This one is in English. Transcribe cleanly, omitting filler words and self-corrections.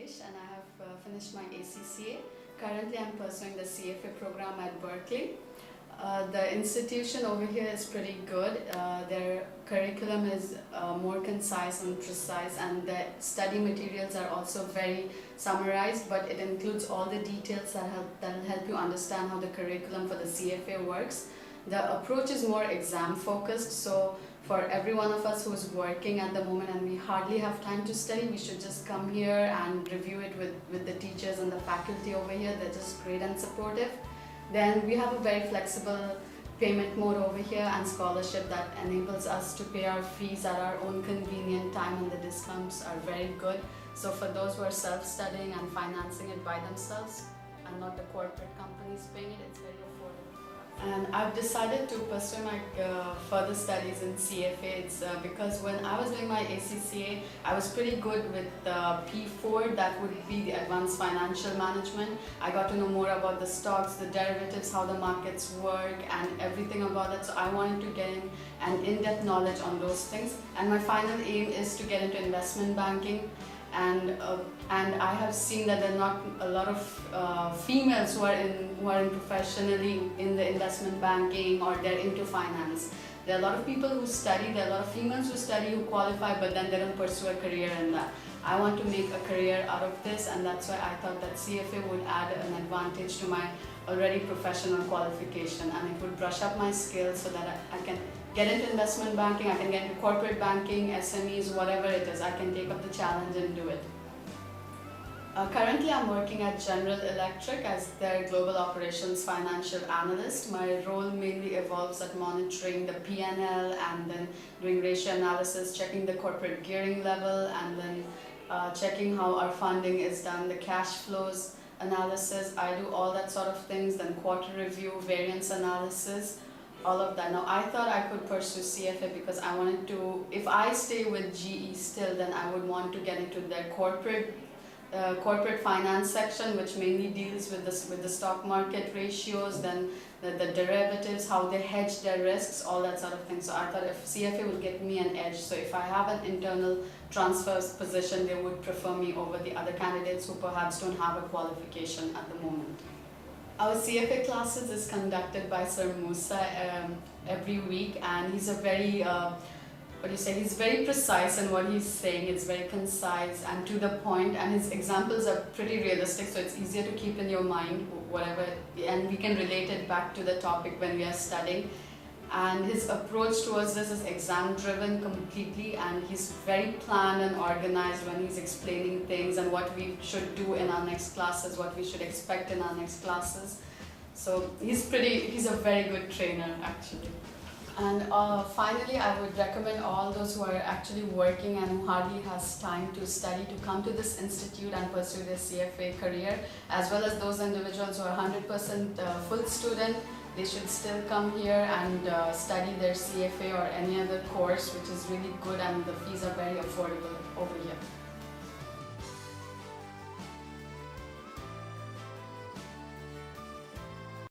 and I have finished my ACCA. Currently I'm pursuing the CFA program at Berkeley. The institution over here is pretty good. Their curriculum is more concise and precise, and the study materials are also very summarized, but it includes all the details that will help you understand how the curriculum for the CFA works. The approach is more exam focused, so for every one of us who is working at the moment and we hardly have time to study, we should just come here and review it with the teachers and the faculty over here. They're just great and supportive. Then we have a very flexible payment mode over here and scholarship that enables us to pay our fees at our own convenient time, and the discounts are very good. So for those who are self-studying and financing it by themselves and not the corporate companies paying it, it's very affordable. And I've decided to pursue my further studies in CFA. It's because when I was doing my ACCA, I was pretty good with P4, that would be the Advanced Financial Management. I got to know more about the stocks, the derivatives, how the markets work, and everything about that. So I wanted to get an in-depth knowledge on those things. And my final aim is to get into investment banking. And I have seen that there are not a lot of females who are in professionally in the investment banking, or they're into finance. There are a lot of people who study, there are a lot of females who study, who qualify, but then they don't pursue a career in that. I want to make a career out of this, and that's why I thought that CFA would add an advantage to my already professional qualification, and it would brush up my skills so that I can get into investment banking, I can get into corporate banking, SMEs, whatever it is, I can take up the challenge and do it. Currently I'm working at General Electric as their Global Operations Financial Analyst. My role mainly evolves at monitoring the P&L and then doing ratio analysis, checking the corporate gearing level, and then checking how our funding is done, the cash flows analysis. I do all that sort of things, then quarter review, variance analysis, all of that. Now I thought I could pursue CFA because I wanted to, if I stay with GE still, then I would want to get into their corporate finance section, which mainly deals with the stock market ratios, then the derivatives, how they hedge their risks, all that sort of thing. So I thought if CFA would get me an edge, so if I have an internal transfer position, they would prefer me over the other candidates who perhaps don't have a qualification at the moment. Our CFA classes is conducted by Sir Musa every week, and he's a very he's very precise in what he's saying. It's very concise and to the point, and his examples are pretty realistic, so it's easier to keep in your mind whatever, and we can relate it back to the topic when we are studying. And his approach towards this is exam driven completely, and he's very planned and organized when he's explaining things and what we should do in our next classes, what we should expect in our next classes. So he's a very good trainer actually. And finally, I would recommend all those who are actually working and who hardly has time to study to come to this institute and pursue their CFA career, as well as those individuals who are 100% full student. They should still come here and study their CFA or any other course, which is really good, and the fees are very affordable over here.